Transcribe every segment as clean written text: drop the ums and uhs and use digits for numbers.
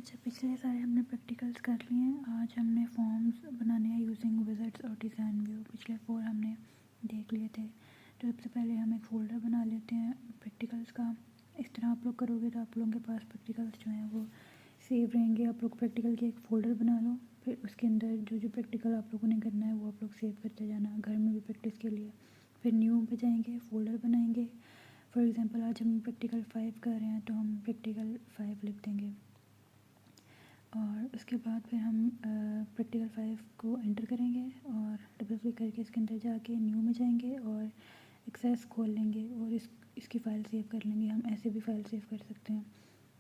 अच्छा, पिछले सारे हमने प्रैक्टिकल्स कर लिए हैं। आज हमने फॉर्म्स बनाने हैं यूजिंग विज़िट्स और डिज़ाइन व्यू। पिछले 4 हमने देख लिए थे। तो सबसे पहले हम एक फ़ोल्डर बना लेते हैं प्रैक्टिकल्स का। इस तरह आप लोग करोगे तो आप लोगों के पास प्रैक्टिकल्स जो हैं वो सेव रहेंगे। आप लोग प्रैक्टिकल के एक फ़ोल्डर बना लो, फिर उसके अंदर जो जो प्रैक्टिकल आप लोगों ने करना है वो आप लोग सेव करते जाना घर में भी प्रैक्टिस के लिए। फिर न्यू पे जाएंगे, फ़ोल्डर बनाएंगे। फॉर एग्ज़ाम्पल आज हम प्रैक्टिकल 5 कर रहे हैं तो हम प्रैक्टिकल 5 लिख देंगे और उसके बाद फिर हम प्रैक्टिकल 5 को एंटर करेंगे और डबल क्लिक करके इसके अंदर जाके न्यू में जाएंगे और एक्सेस खोल लेंगे और इसकी फ़ाइल सेव कर लेंगे। हम ऐसे भी फ़ाइल सेव कर सकते हैं।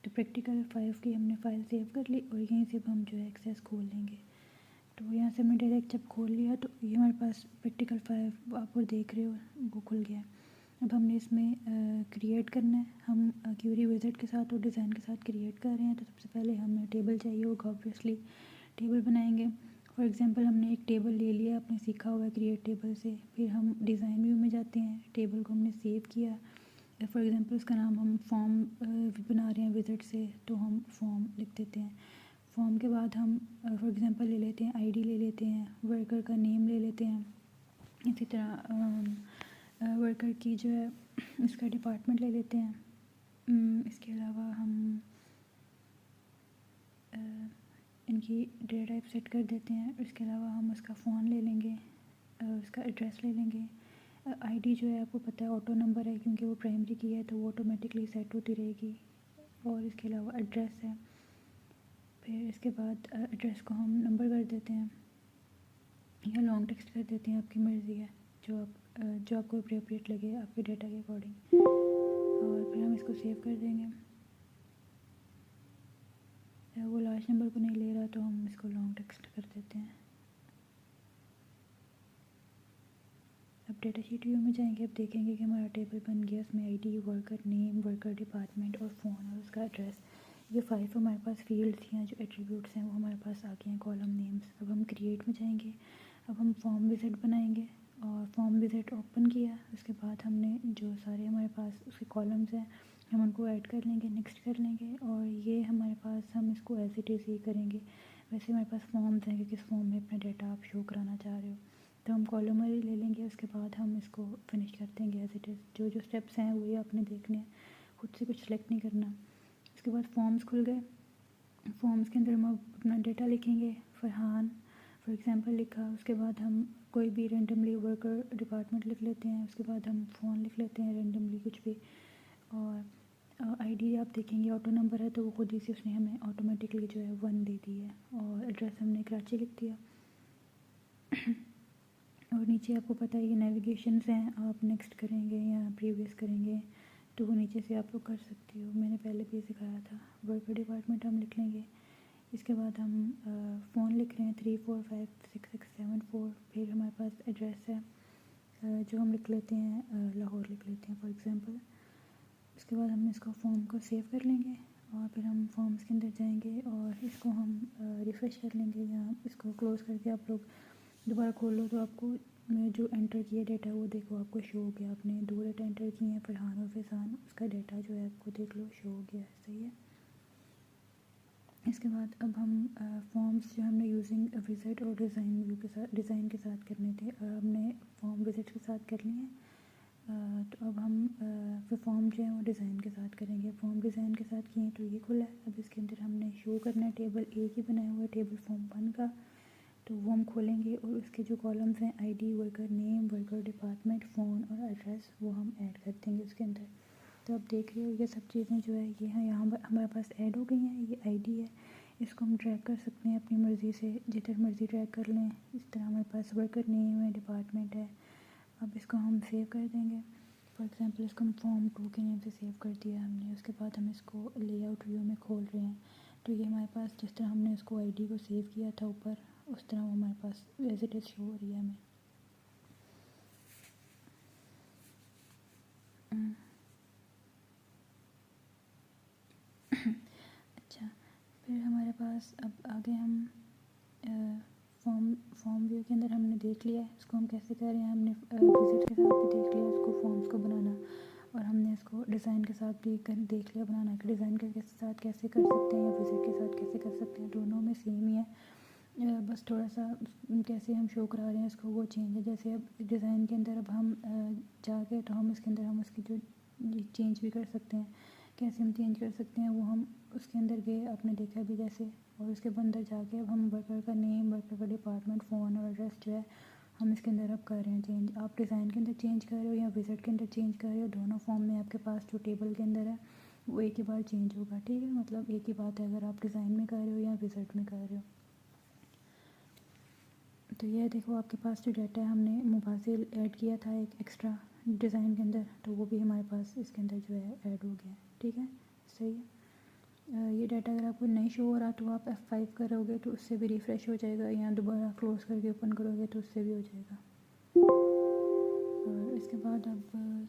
तो प्रैक्टिकल 5 की हमने फ़ाइल सेव कर ली और यहीं से हम जो है एक्सेस खोल लेंगे। तो यहाँ से हमने डायरेक्ट जब खोल लिया तो ये हमारे पास प्रैक्टिकल 5 आप और देख रहे हो वो खुल गया। अब हमने इसमें क्रिएट करना है। हम क्यूरी विज़िट के साथ और डिज़ाइन के साथ क्रिएट कर रहे हैं। तो सबसे पहले हमें टेबल चाहिए होगा, ऑब्वियसली टेबल बनाएंगे। फॉर एग्जांपल हमने एक टेबल ले लिया, आपने सीखा हुआ है क्रिएट टेबल से। फिर हम डिज़ाइन व्यू में जाते हैं, टेबल को हमने सेव किया। फॉर एग्जांपल उसका नाम हम फॉर्म बना रहे हैं विज़िट से, तो हम फॉर्म लिख देते हैं। फॉर्म के बाद हम फॉर एग्जांपल ले लेते हैं आईडी, ले लेते हैं वर्कर का नेम, ले लेते हैं इसी तरह वर्कर की जो है इसका डिपार्टमेंट ले लेते हैं। इसके अलावा हम इनकी डेटा टाइप सेट कर देते हैं। इसके अलावा हम उसका फ़ोन ले लेंगे, उसका एड्रेस ले लेंगे। आईडी जो है आपको पता है ऑटो नंबर है, क्योंकि वो प्राइमरी की है तो वो ऑटोमेटिकली सेट होती रहेगी। और इसके अलावा एड्रेस है। फिर इसके बाद एड्रेस को हम नंबर कर देते हैं या लॉन्ग टेक्स्ट कर देते हैं, आपकी मर्ज़ी है, जो आपको अप्रोप्रिएट लगे आपके डेटा के अकॉर्डिंग। और फिर हम इसको सेव कर देंगे। वो लास्ट नंबर को नहीं ले रहा तो हम इसको लॉन्ग टेक्स्ट कर देते हैं। अब डेटा शीट व्यू में जाएंगे। अब देखेंगे कि हमारा टेबल बन गया। उसमें ID, worker name, worker department और फ़ोन और उसका एड्रेस, ये 5 हमारे पास फील्ड्स हैं, जो एट्रीब्यूट्स हैं वो हमारे पास आ गए हैं, कॉलम नेम्स। अब हम क्रिएट में जाएंगे। अब हम फॉर्म विज़िट बनाएंगे और फॉर्म विज़िट ओपन किया। उसके बाद हमने जो सारे हमारे पास उसके कॉलम्स हैं हम उनको ऐड कर लेंगे, नेक्स्ट कर लेंगे। और ये हमारे पास, हम इसको एज इट इज़ ही करेंगे। वैसे हमारे पास फॉर्म्स हैं कि किस फॉर्म में अपना डाटा आप शो कराना चाह रहे हो, तो हम कॉलम ले लेंगे। उसके बाद हम इसको फिनिश कर देंगे एज इट इज़। जो जो स्टेप्स हैं वही आपने देखने हैं, खुद से कुछ सेलेक्ट नहीं करना। उसके बाद फॉर्म्स खुल गए। फॉर्म्स के अंदर हम अपना डेटा लिखेंगे। फरहान फॉर एग्ज़ाम्पल लिखा। उसके बाद हम कोई भी रेंडमली वर्कर डिपार्टमेंट लिख लेते हैं। उसके बाद हम फ़ोन लिख लेते हैं रेंडमली कुछ भी। और आईडी आप देखेंगे ऑटो नंबर है तो वो खुद ही से उसने हमें ऑटोमेटिकली जो है 1 दे दी है। और एड्रेस हमने कराची लिख दिया। और नीचे आपको पता है ये नेविगेशंस हैं, आप नेक्स्ट करेंगे या प्रीवियस करेंगे तो वो नीचे से आप लोग कर सकते हो। मैंने पहले भी सिखाया था। वर्कर डिपार्टमेंट हम लिख लेंगे। इसके बाद हम फ़ोन लिख रहे हैं 345667 4। फिर हमारे पास एड्रेस है जो हम लिख लेते हैं लाहौर लिख लेते हैं फॉर एग्ज़ाम्पल। उसके बाद हम इसको फॉर्म को सेव कर लेंगे और फिर हम फॉर्म्स के अंदर जाएंगे और इसको हम रिफ़्रेश कर लेंगे या इसको क्लोज़ करके आप लोग दोबारा खोल लो तो आपको जो एंटर किया डेटा वो देखो आपको शो हो गया। आपने 2 डेटा एंटर किए हैं, फरहान और फैज़ान, उसका डेटा जो है आपको देख लो शो हो गया है। सही है। इसके बाद अब हम फॉर्म्स जो हमने यूजिंग विज़िट और डिज़ाइन के साथ करने थे, हमने फॉर्म विज़िट के साथ कर लिए हैं। तो अब हम फिर फॉर्म जो है वो डिज़ाइन के साथ करेंगे। फॉर्म डिज़ाइन के साथ किए तो ये खुला है। अब इसके अंदर हमने शो करना है टेबल एक ही बनाया हुआ है, टेबल फॉर्म 1 का, तो वो हम खोलेंगे और उसके जो कॉलम्स हैं ID, worker name, worker department, phone और एड्रेस वो हम ऐड कर देंगे उसके अंदर। तो आप देख रहे हो ये सब चीज़ें जो है ये हैं यहाँ हमारे पास ऐड हो गई हैं। ये आईडी है, इसको हम ट्रैक कर सकते हैं अपनी मर्ज़ी से, जिधर मर्ज़ी ट्रैक कर लें। इस तरह हमारे पास वर्कर नेम है, डिपार्टमेंट है। अब इसको हम सेव कर देंगे। फॉर एग्ज़ाम्पल इसको हम फॉर्म 2 के नेम से सेव कर दिया हमने। उसके बाद हम इसको लेआउट व्यू में खोल रहे हैं तो ये हमारे पास जिस तरह हमने उसको आईडी को सेव किया था ऊपर, उस तरह वो हमारे पास एज इट इज़ शो हो रही है हमें। अच्छा, फिर हमारे पास अब आगे हम फॉर्म व्यू के अंदर हमने देख लिया है इसको हम कैसे कर रहे हैं। हमने विज़िट के साथ भी देख लिया इसको फॉर्म्स को बनाना, और हमने इसको डिज़ाइन के साथ भी देख लिया बनाना कि डिज़ाइन के साथ कैसे कर सकते हैं या विज़िट के साथ कैसे बस थोड़ा सा कैसे हम शो करा रहे हैं इसको वो चेंज है। जैसे अब डिज़ाइन के अंदर अब हम जाके तो हम इसके अंदर हम उसकी जो चेंज भी कर सकते हैं। कैसे हम चेंज कर सकते हैं वो हम उसके अंदर गए, आपने देखा भी जैसे, और उसके अंदर जाके अब हम वर्कर का नेम, वर्कर का डिपार्टमेंट, फ़ोन और एड्रेस जो है हम इसके अंदर अब कर रहे हैं चेंज। आप डिज़ाइन के अंदर चेंज कर रहे हो या विज़िट के अंदर चेंज कर रहे हो, दोनों फॉर्म में आपके पास जो टेबल के अंदर है वो एक ही बार चेंज होगा, ठीक है। मतलब एक ही बात है अगर आप डिज़ाइन में कर रहे हो या विज़िट में कर रहे हो। तो ये देखो आपके पास जो डाटा है, हमने मुबासिल ऐड किया था एक एक्स्ट्रा डिज़ाइन के अंदर, तो वो भी हमारे पास इसके अंदर जो है ऐड हो गया है, ठीक है, सही है। ये डाटा अगर आपको नहीं शो हो रहा तो आप F5 करोगे तो उससे भी रिफ़्रेश हो जाएगा, या दोबारा क्लोज़ करके ओपन करोगे तो उससे भी हो जाएगा। और इसके बाद अब